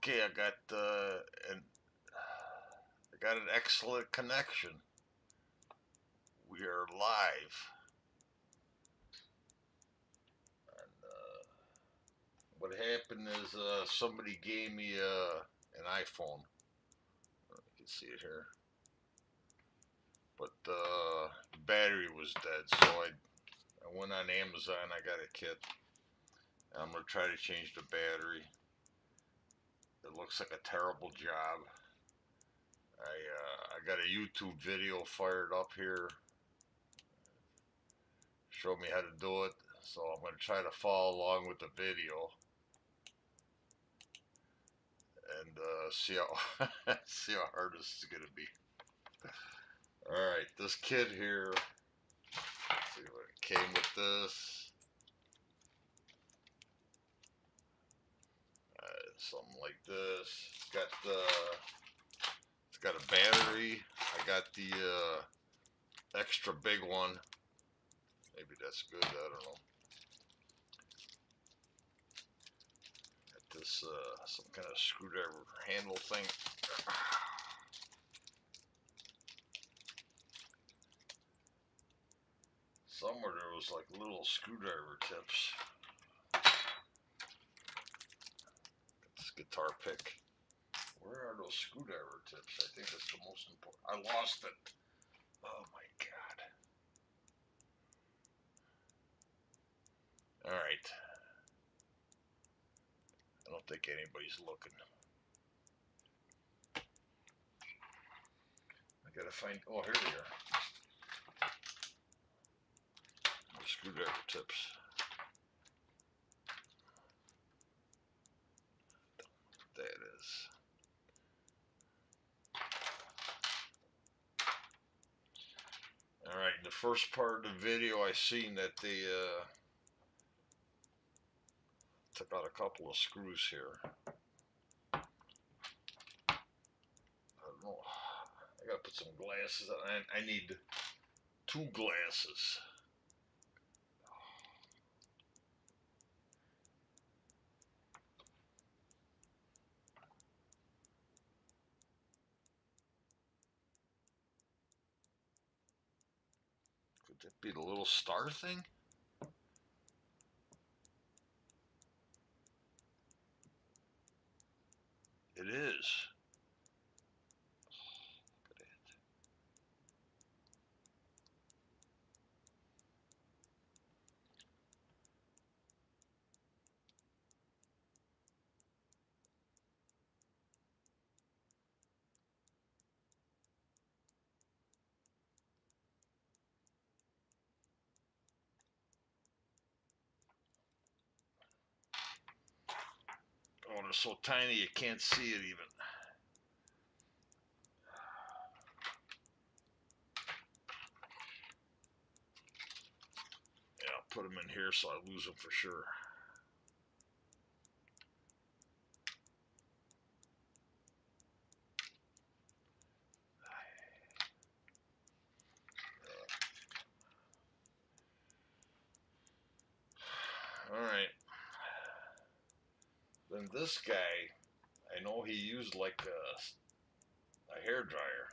Okay, I got an excellent connection. We are live. And, what happened is somebody gave me an iPhone. You can see it here. But the battery was dead, so I went on Amazon. I got a kit. And I'm gonna try to change the battery. It looks like a terrible job. I got a YouTube video fired up here. Show me how to do it. So I'm gonna try to follow along with the video and see how see how hard this is gonna be. All right, this kit here. Let's see what it came with this. Something like this. It's got a battery. I got the extra big one. Maybe that's good. I don't know. Got this some kind of screwdriver handle thing. Somewhere there was like little screwdriver tips. This guitar pick. Where are those screwdriver tips? I think that's the most important. I lost it. Oh my god. Alright. I don't think anybody's looking. I gotta find, oh, here they are. The screwdriver tips. That is. Alright, in the first part of the video I seen that they took out a couple of screws here. I don't know. I gotta put some glasses on. I need 2 glasses. Could that be the little star thing? It is. Look at that. Oh, they're so tiny you can't see it even. Yeah, I'll put them in here so I lose them for sure. Alright. Then this guy, I know he used like a hair dryer.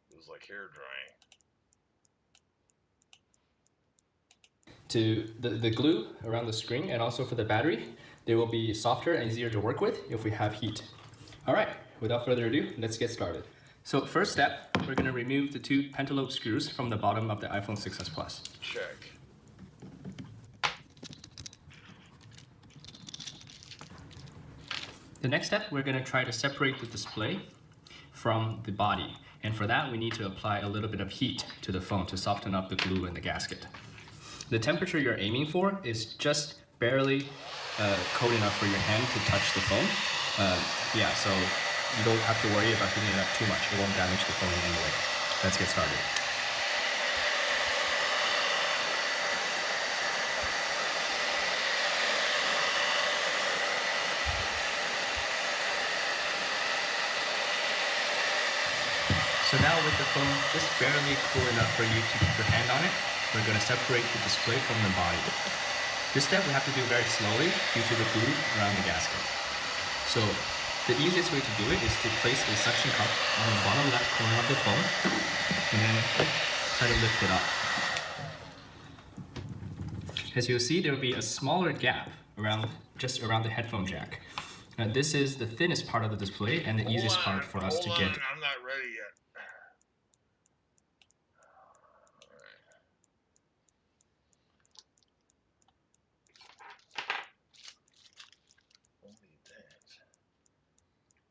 It was like hair drying. To the glue around the screen and also for the battery, they will be softer and easier to work with if we have heat. All right, without further ado, let's get started. So first step, we're going to remove the 2 pentalobe screws from the bottom of the iPhone 6s Plus. Check. The next step, we're going to try to separate the display from the body. And for that, we need to apply a little bit of heat to the phone to soften up the glue in the gasket. The temperature you're aiming for is just barely cold enough for your hand to touch the phone. Yeah, so you don't have to worry about heating it up too much. It won't damage the phone in any way. Let's get started. So now with the phone just barely cool enough for you to keep your hand on it, we're going to separate the display from the body. This step we have to do very slowly due to the glue around the gasket. So the easiest way to do it is to place a suction cup on the bottom left corner of the phone and then try to lift it up. As you'll see, there will be a smaller gap just around the headphone jack. Now this is the thinnest part of the display and the easiest part for us to get. I'm not ready yet.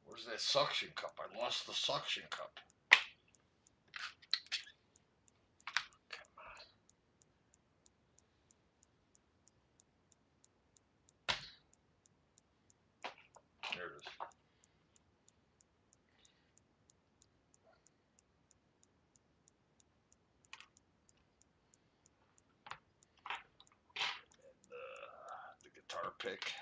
Where's that suction cup? I lost the suction cup. There it is. And the guitar pick.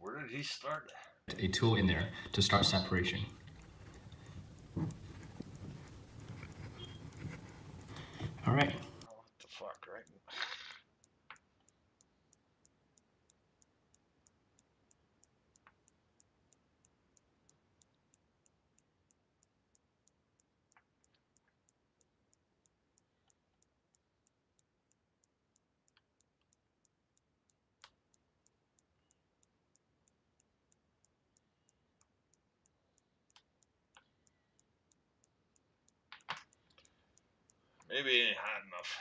Where did he start? A tool in there to start separation. All right. What the fuck, right? Maybe it ain't hot enough.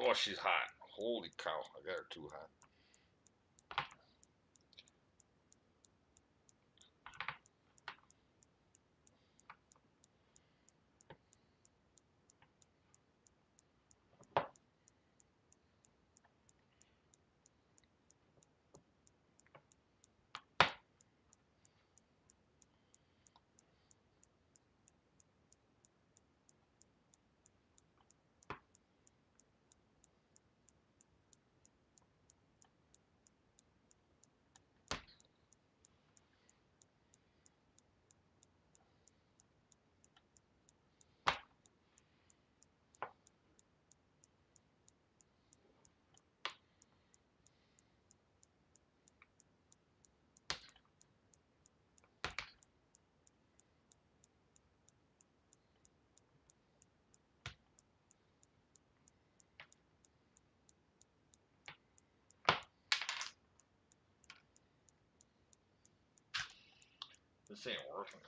Oh, she's hot. Holy cow. I got her too hot. This ain't working.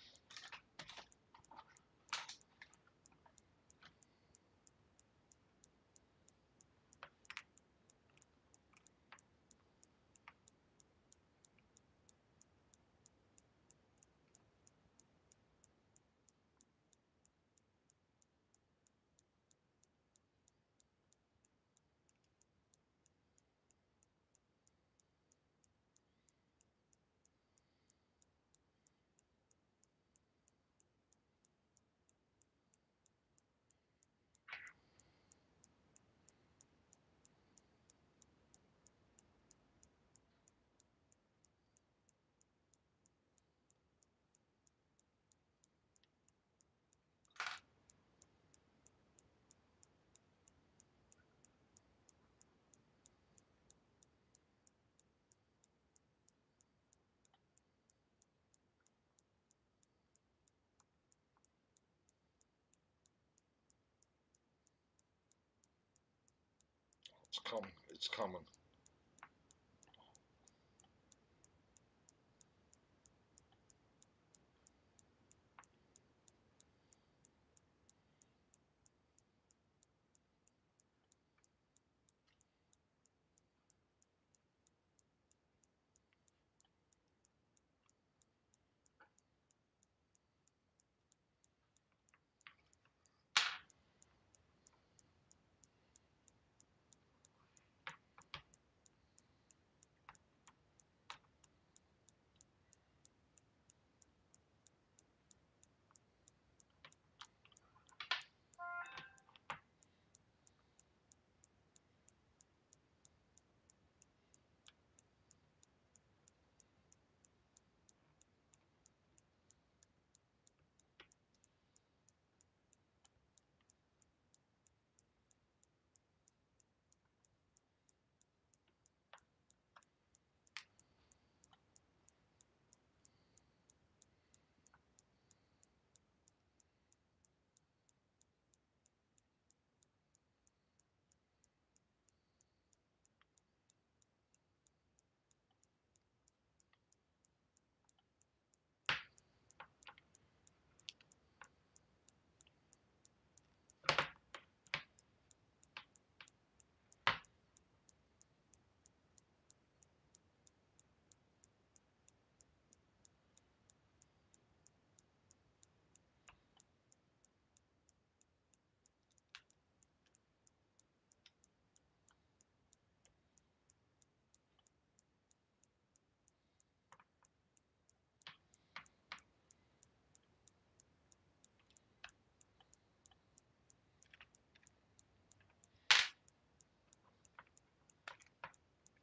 It's coming. It's coming.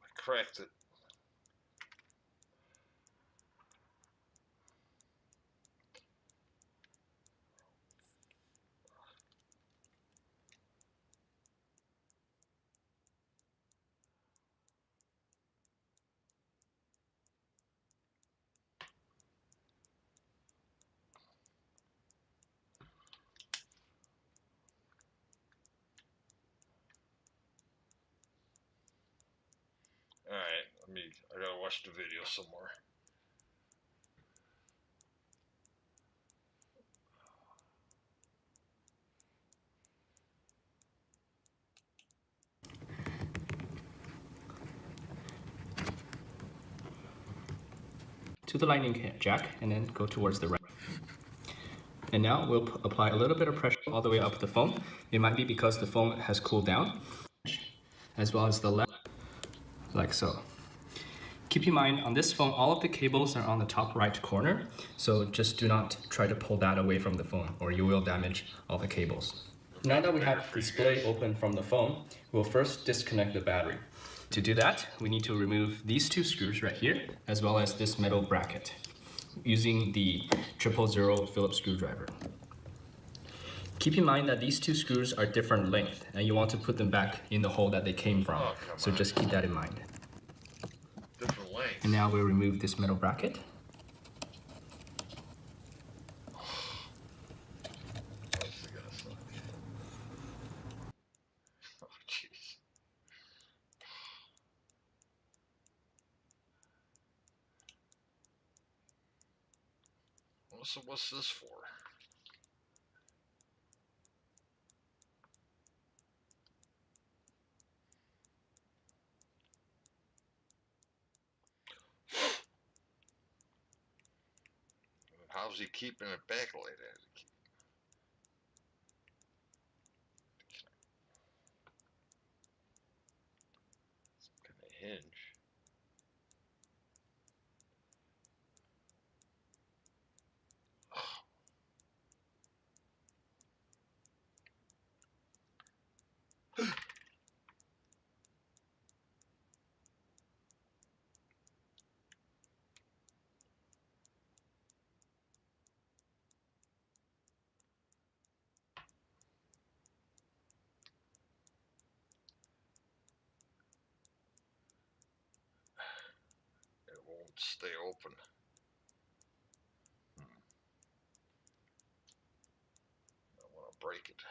I cracked it. All right, I gotta watch the video some more. To the lightning jack and then go towards the right. And now we'll apply a little bit of pressure all the way up the phone. It might be because the phone has cooled down, as well as the left, like so. Keep in mind, on this phone, all of the cables are on the top right corner, so just do not try to pull that away from the phone or you will damage all the cables. Now that we have the display open from the phone, we'll first disconnect the battery. To do that, we need to remove these two screws right here, as well as this metal bracket, using the 000 Phillips screwdriver. Keep in mind that these two screws are different length, and you want to put them back in the hole that they came from, so just keep that in mind. Different lengths. And now we'll remove this metal bracket. Oh, jeez. So what's this for? How's he keeping it back like that? Kind of hinge. It won't stay open. I want to break it.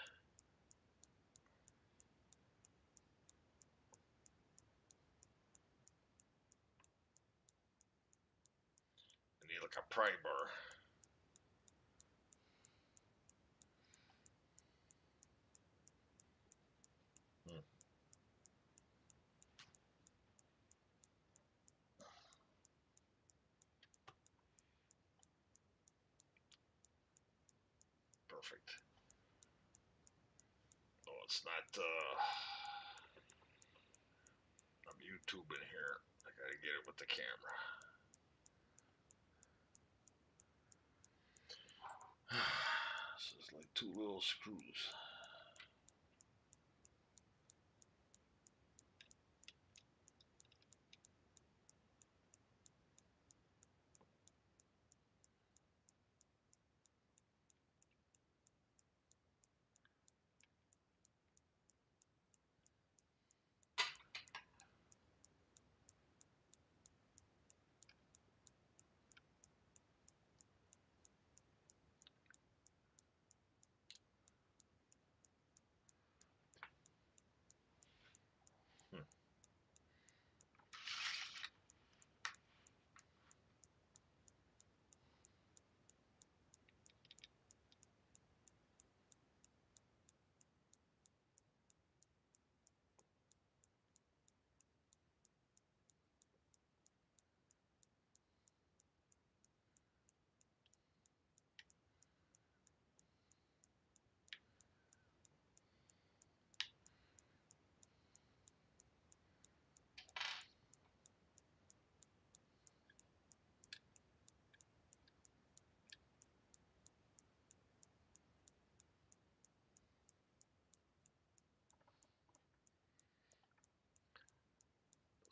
like a pry bar. Perfect. Oh, it's not, I'm YouTubing here. I gotta get it with the camera. So it's like two little screws.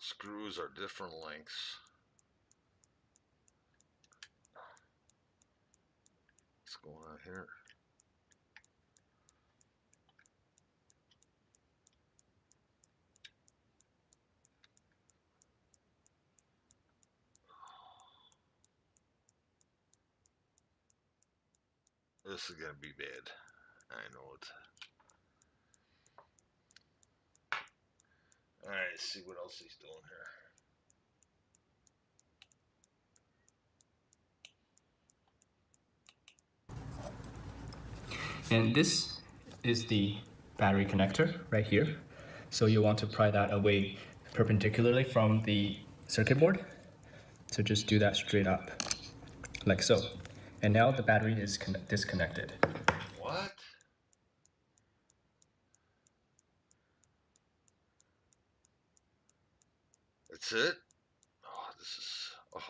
Screws are different lengths. What's going on here? This is gonna be bad. I know it. Alright, let's see what else he's doing here. And this is the battery connector right here. So you want to pry that away perpendicularly from the circuit board. So just do that straight up, like so. And now the battery is disconnected. What? That's it? Oh, this is... Oh,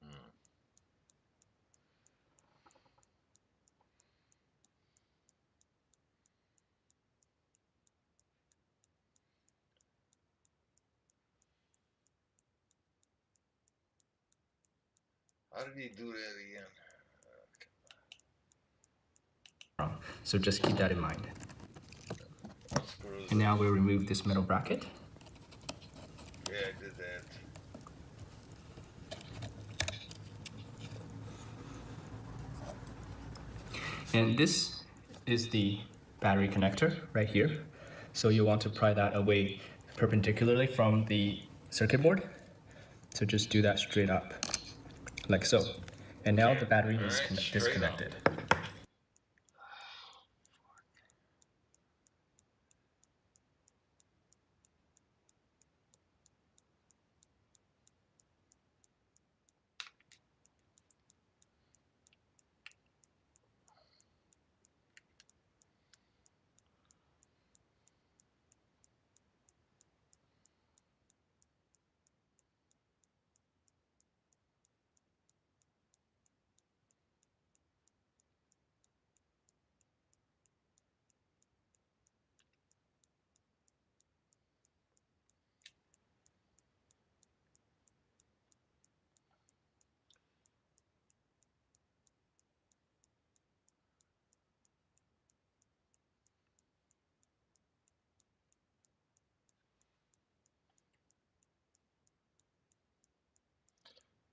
hmm. How did he do that again? So just keep that in mind. Screws And now up. we'll remove this metal bracket. Yeah, I did that. And this is the battery connector right here. So you want to pry that away perpendicularly from the circuit board. So just do that straight up, like so. And now the battery is disconnected.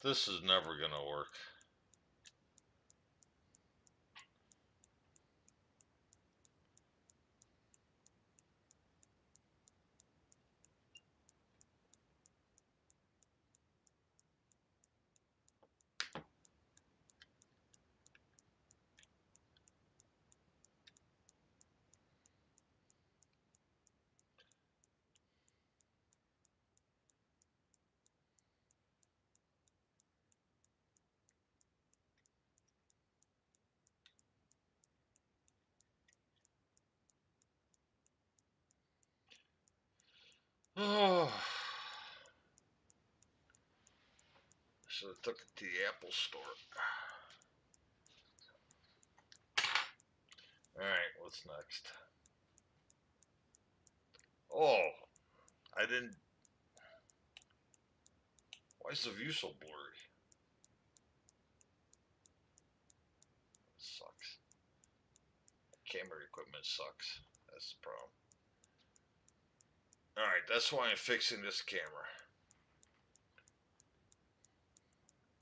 This is never gonna work. Oh, should have took it to the Apple store. Alright, what's next? Oh, I didn't. Why is the view so blurry? It sucks. Camera equipment sucks. That's the problem. Alright, that's why I'm fixing this camera.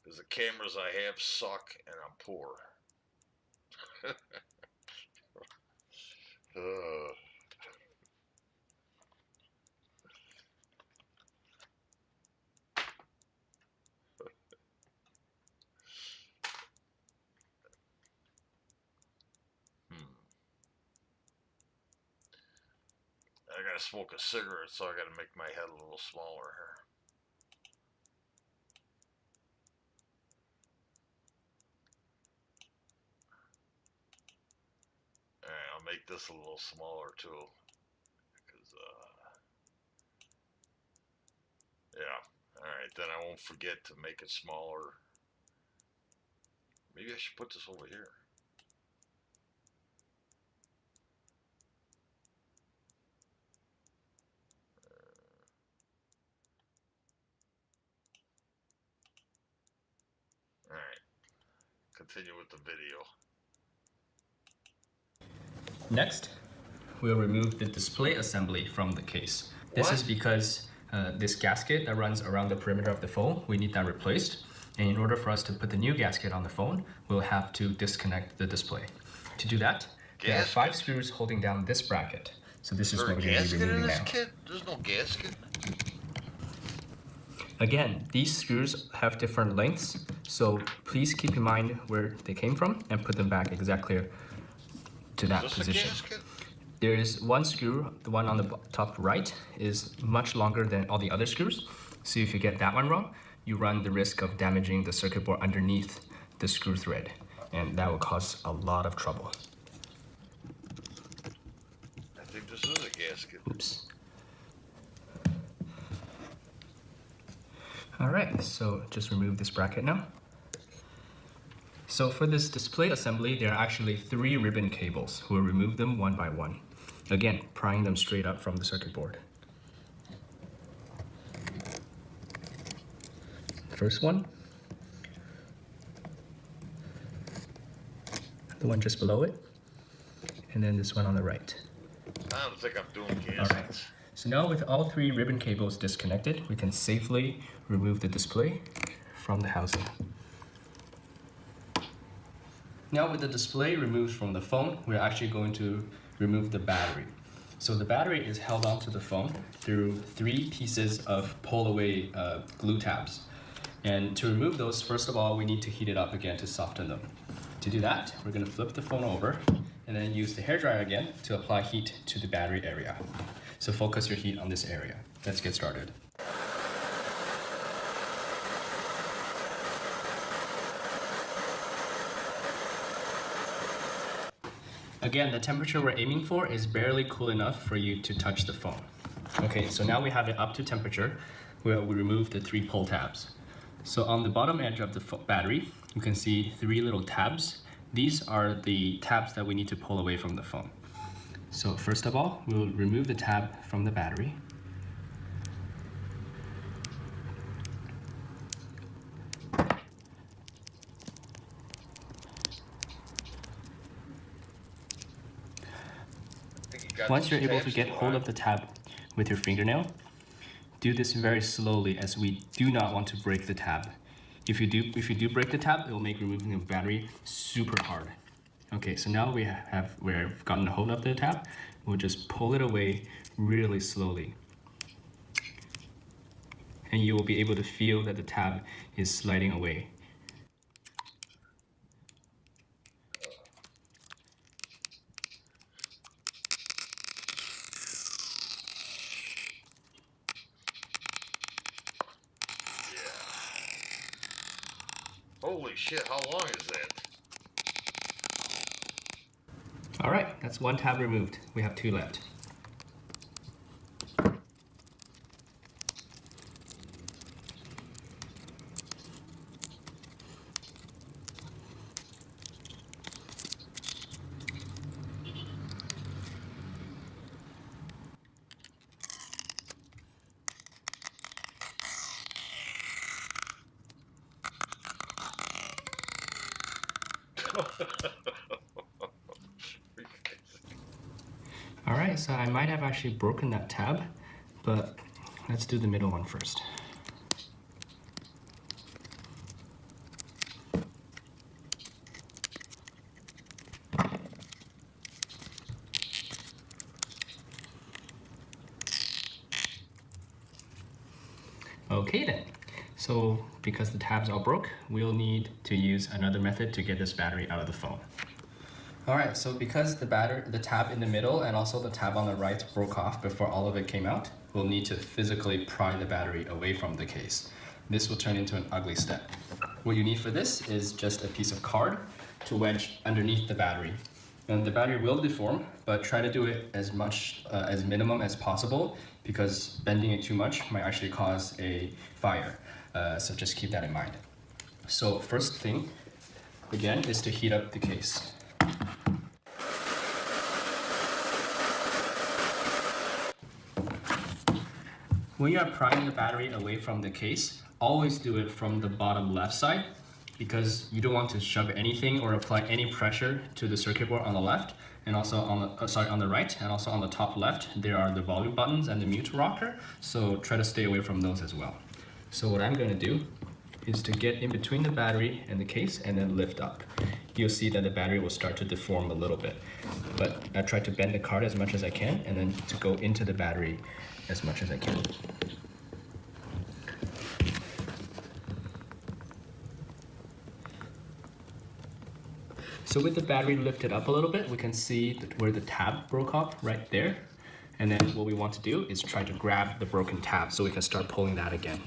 Because the cameras I have suck and I'm poor. uh, hmm. I gotta smoke a cigarette, so I gotta make my head a little smaller here. Alright, I'll make this a little smaller too. Because, yeah. Alright, then I won't forget to make it smaller. Maybe I should put this over here. Alright, continue with the video. Next, we'll remove the display assembly from the case. This is because this gasket that runs around the perimeter of the phone, we need that replaced. And in order for us to put the new gasket on the phone, we'll have to disconnect the display. To do that, there are 5 screws holding down this bracket. So this is what we're going to be removing now. There's no gasket. Again, these screws have different lengths, so please keep in mind where they came from and put them back exactly to that position. There is one screw, the one on the top right, is much longer than all the other screws. So if you get that one wrong, you run the risk of damaging the circuit board underneath the screw thread, and that will cause a lot of trouble. I think this is a gasket. Oops. All right, so just remove this bracket now. So for this display assembly, there are actually 3 ribbon cables. We'll remove them one by one. Again, prying them straight up from the circuit board. First one. The one just below it. And then this one on the right. I don't think I'm doing gaskets. All right. So now with all 3 ribbon cables disconnected, we can safely remove the display from the housing. Now with the display removed from the phone, we're actually going to remove the battery. So the battery is held onto the phone through 3 pieces of pull-away glue tabs. And to remove those, first of all, we need to heat it up again to soften them. To do that, we're going to flip the phone over and then use the hairdryer again to apply heat to the battery area. So focus your heat on this area. Let's get started. Again, the temperature we're aiming for is barely cool enough for you to touch the phone. Okay, so now we have it up to temperature where we remove the 3 pull tabs. So on the bottom edge of the battery, you can see 3 little tabs. These are the tabs that we need to pull away from the phone. So first of all, we'll remove the tab from the battery. Once you're able to get hold of the tab with your fingernail, do this very slowly as we do not want to break the tab. If you do break the tab, it will make removing the battery super hard. Okay, so now we've gotten a hold of the tab. We'll just pull it away really slowly. And you will be able to feel that the tab is sliding away. Holy shit, how long is that? All right, that's 1 tab removed. We have 2 left. All right, so I might have actually broken that tab, but let's do the middle one first. Okay then, so because the tabs all broke, we'll need to use another method to get this battery out of the phone. All right, so because the tab in the middle and also the tab on the right broke off before all of it came out, we'll need to physically pry the battery away from the case. This will turn into an ugly step. What you need for this is just a piece of card to wedge underneath the battery. And the battery will deform, but try to do it as minimum as possible, because bending it too much might actually cause a fire. So just keep that in mind. So first thing, again, is to heat up the case. When you are prying the battery away from the case, always do it from the bottom left side, because you don't want to shove anything or apply any pressure to the circuit board on the left, and also on the right, and also on the top left there are the volume buttons and the mute rocker, so try to stay away from those as well. So what I'm going to do is to get in between the battery and the case and then lift up. You'll see that the battery will start to deform a little bit, but I try to bend the card as much as I can and then to go into the battery as much as I can. So with the battery lifted up a little bit, we can see where the tab broke off right there. And then what we want to do is try to grab the broken tab so we can start pulling that again.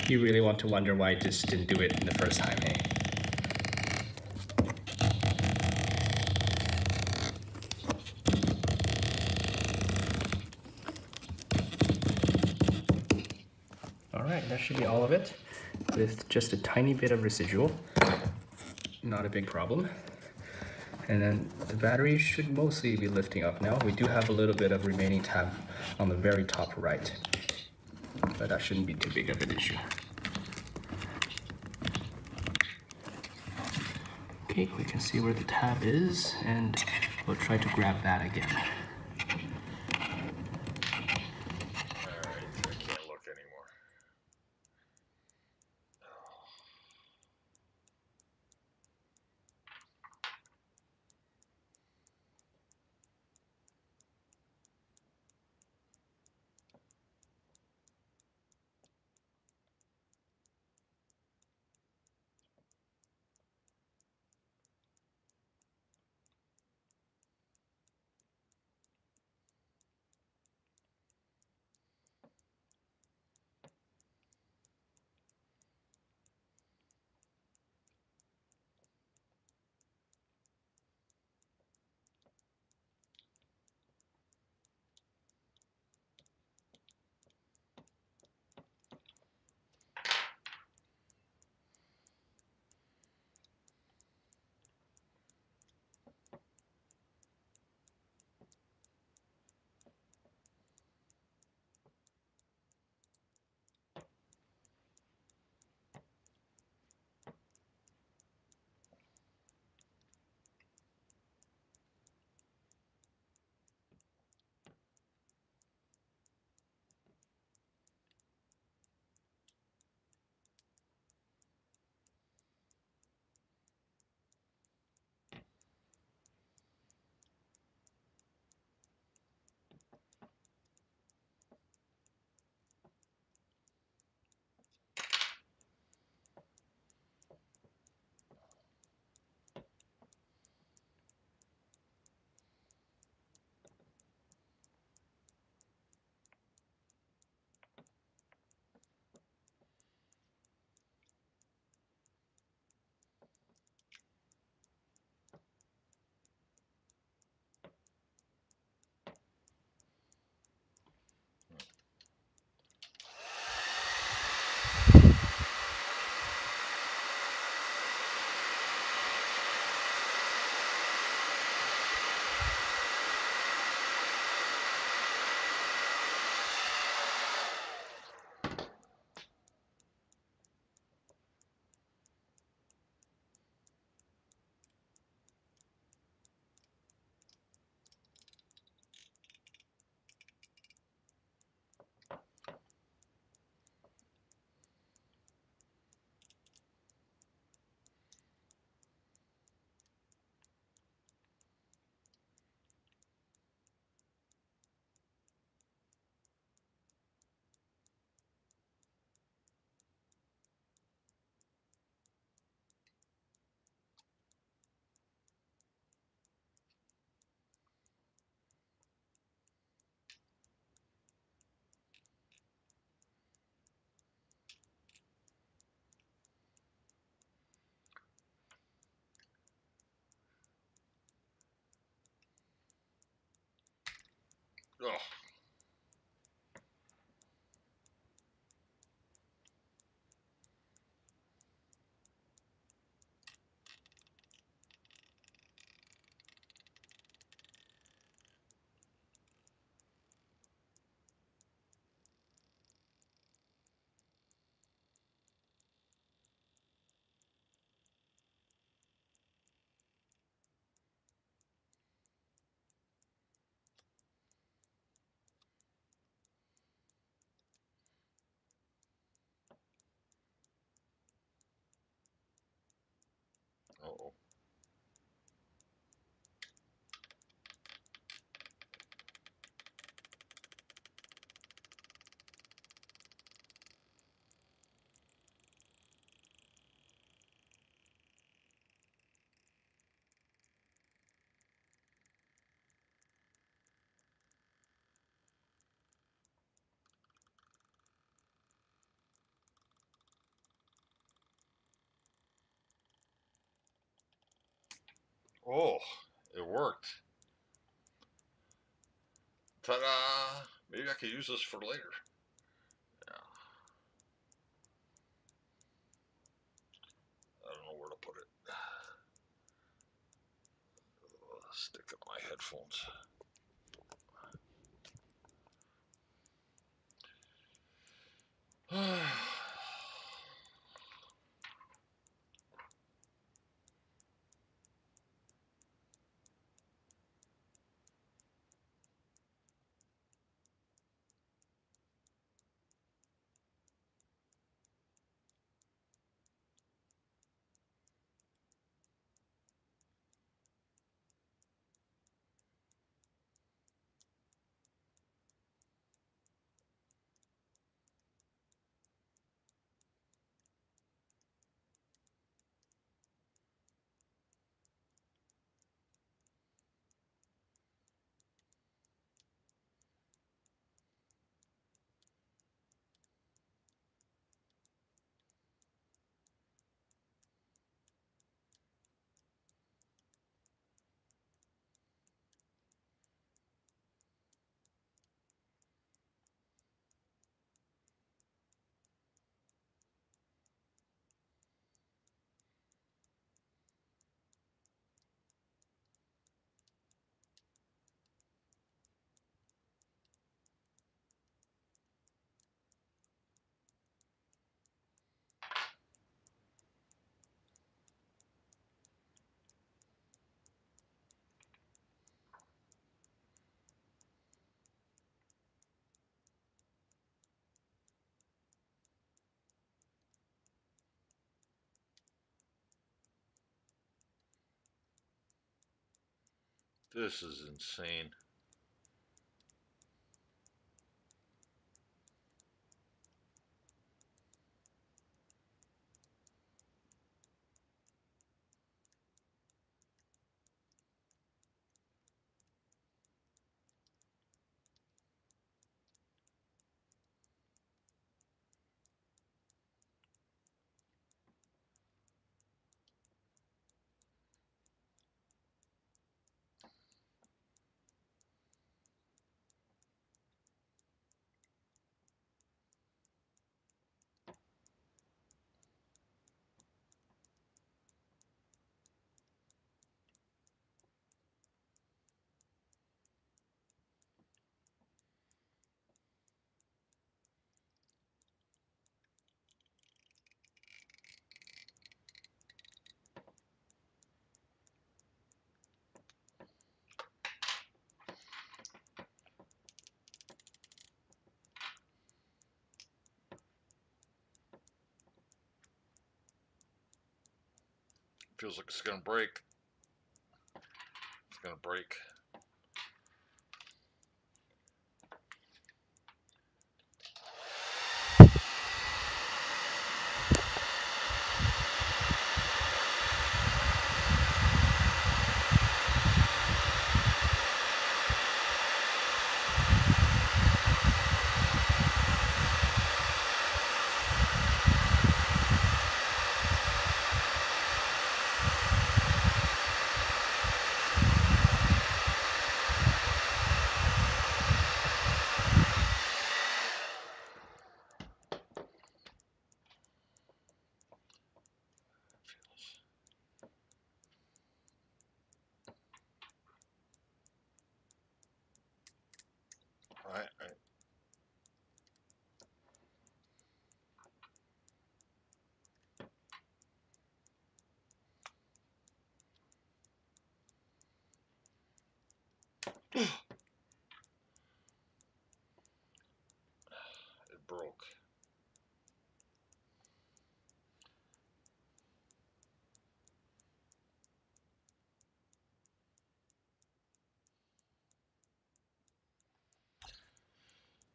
You really want to wonder why I just didn't do it the first time, eh? Alright, that should be all of it, with just a tiny bit of residual. Not a big problem. And then the battery should mostly be lifting up now. We do have a little bit of remaining tab on the very top right, but that shouldn't be too big of an issue. Okay, we can see where the tab is, and we'll try to grab that again. Alright, I can't look anymore. Oh, it worked. Ta-da! Maybe I could use this for later. Yeah. I don't know where to put it. Stick up my headphones. This is insane. Feels like it's gonna break. It's gonna break. Alright, it broke.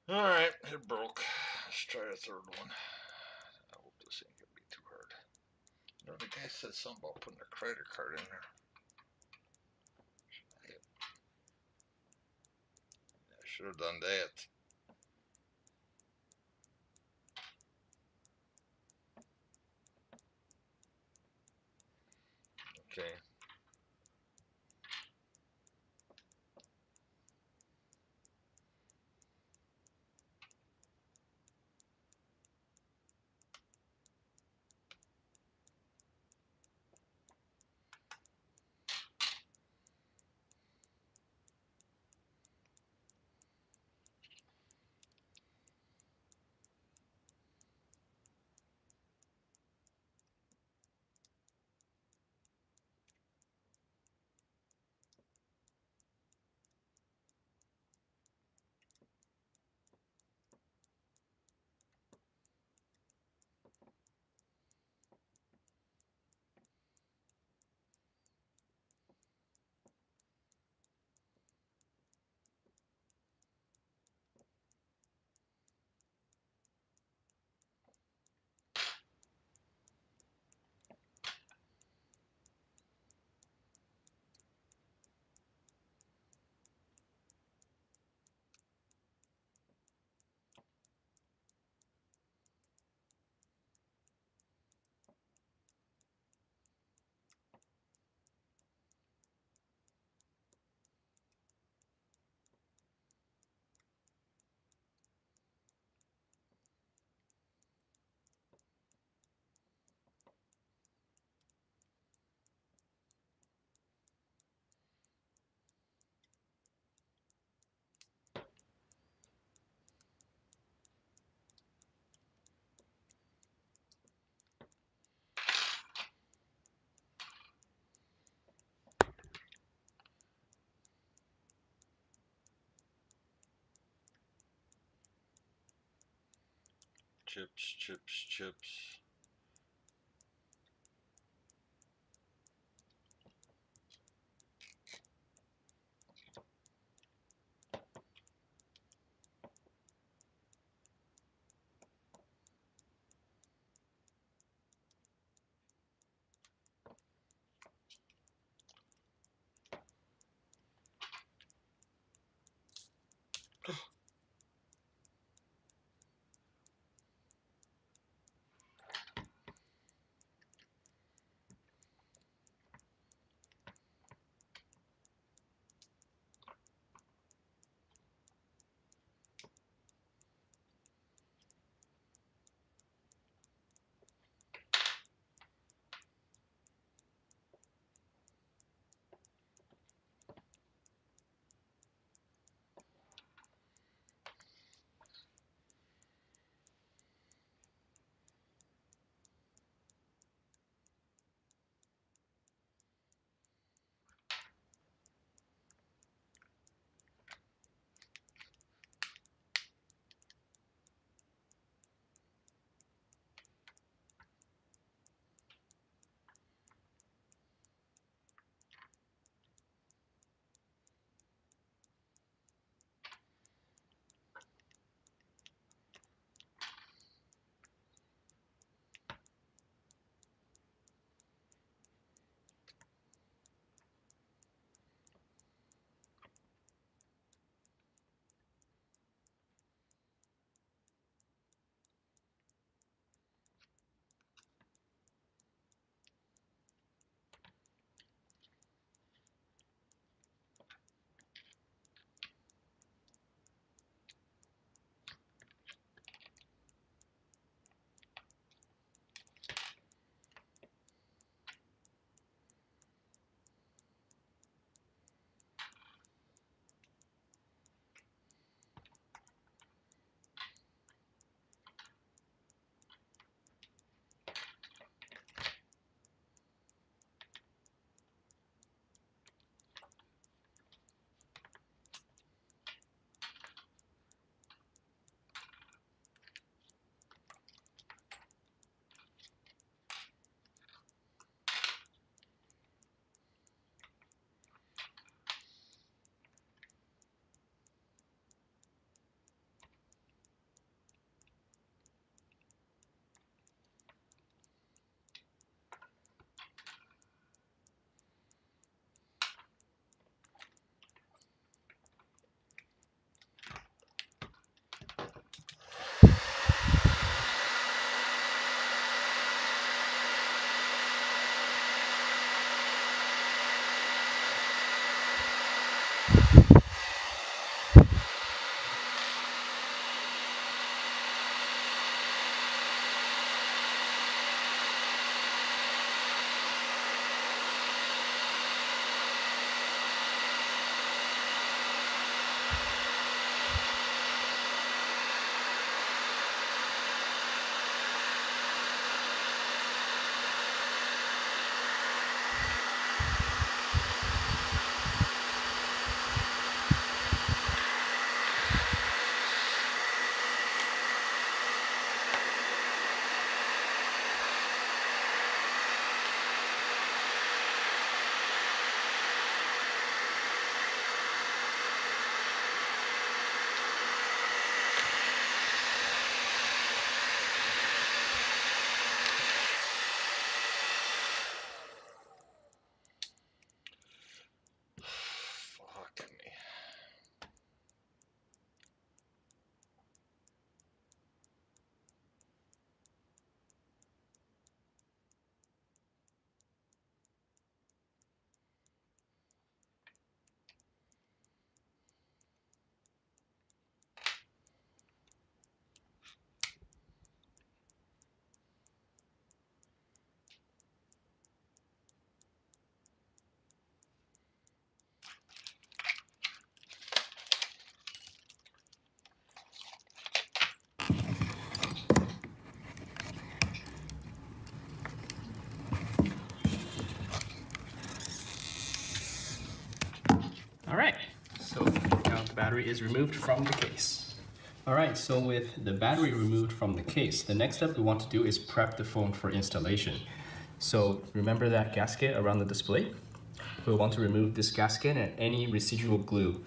Alright, it broke. Let's try a third one. I hope this ain't gonna be too hard. You know, the guy said something about putting a credit card in there. I should have done that. Okay. chips. Fucking me. All right, so now the battery is removed from the case. Alright, so with the battery removed from the case, the next step we want to do is prep the phone for installation. So remember that gasket around the display? We'll want to remove this gasket and any residual glue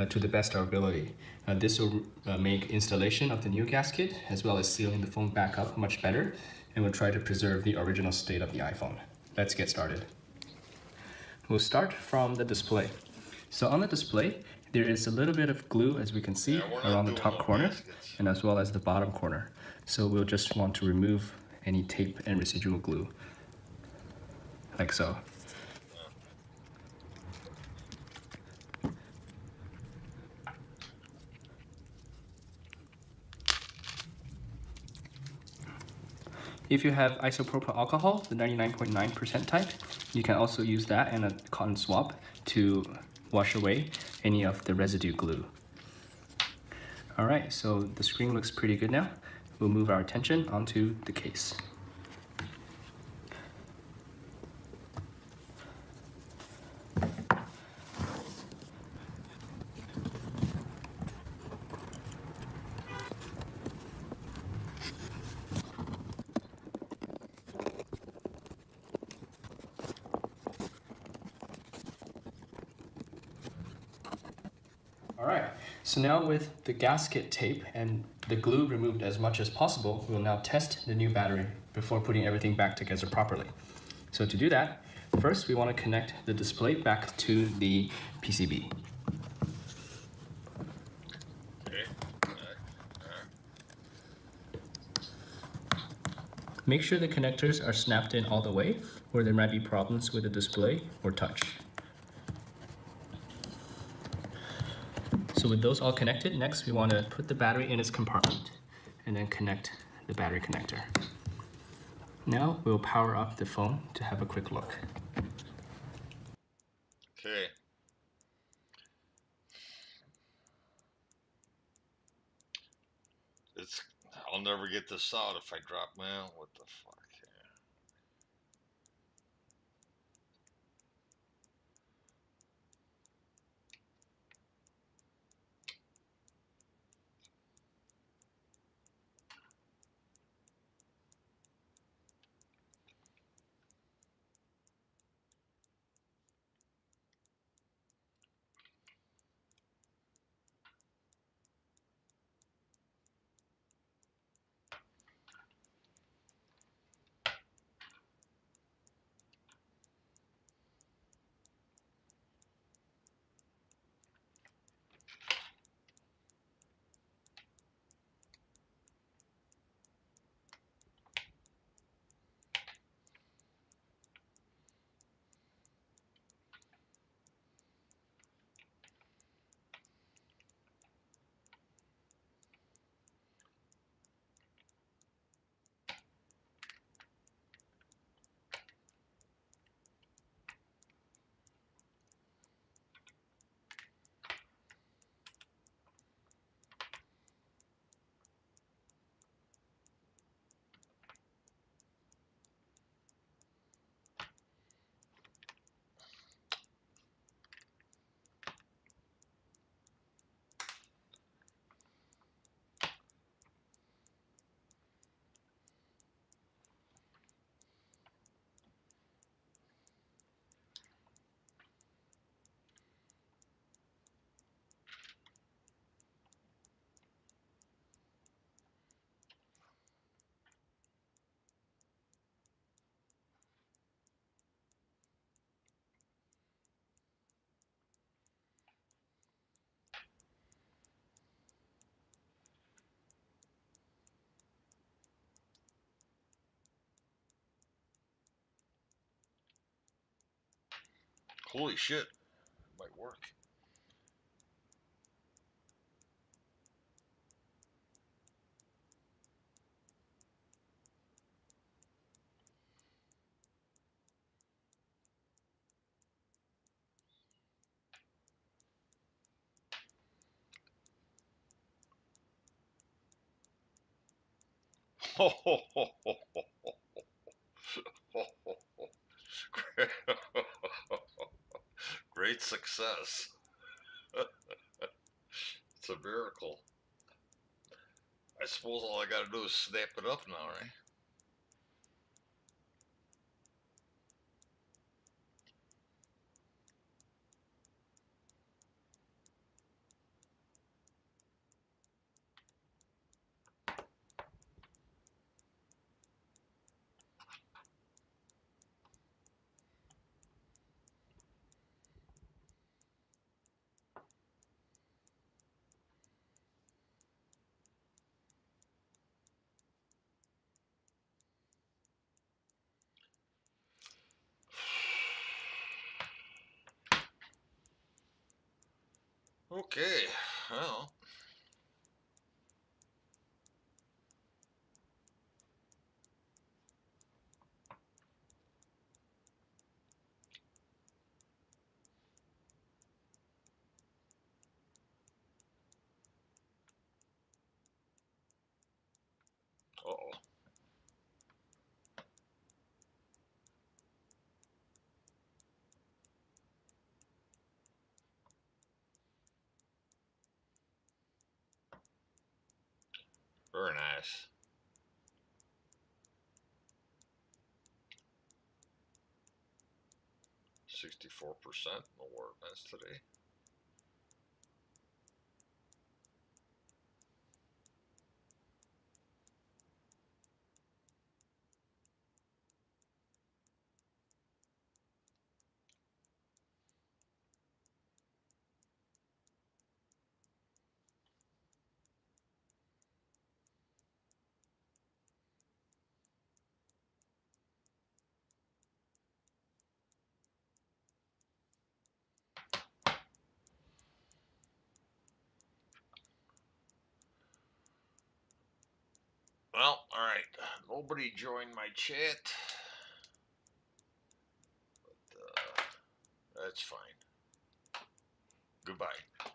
to the best of our ability. This will make installation of the new gasket as well as sealing the phone back up much better, and we'll try to preserve the original state of the iPhone. Let's get started. We'll start from the display. So on the display, there is a little bit of glue, as we can see, around the top corner and as well as the bottom corner. So we'll just want to remove any tape and residual glue, like so. If you have isopropyl alcohol, the 99.9% type, you can also use that and a cotton swab to wash away any of the residue glue. Alright, so the screen looks pretty good now. We'll move our attention onto the case. Alright, so now with the gasket tape and the glue removed as much as possible, we'll now test the new battery before putting everything back together properly. So to do that, first we want to connect the display back to the PCB. Make sure the connectors are snapped in all the way, or there might be problems with the display or touch. So with those all connected, next we want to put the battery in its compartment and then connect the battery connector. Now we'll power up the phone to have a quick look. Okay. I'll never get this out if I drop my own. What the fuck? Holy shit. It might work. Ho, ho, ho, ho, ho, ho, ho, ho, ho. Great success. It's a miracle. I suppose all I gotta do is snap it up now, right? Okay, well. Uh-oh. Very nice. 64% no awareness today. Well, alright. Nobody joined my chat. But, that's fine. Goodbye.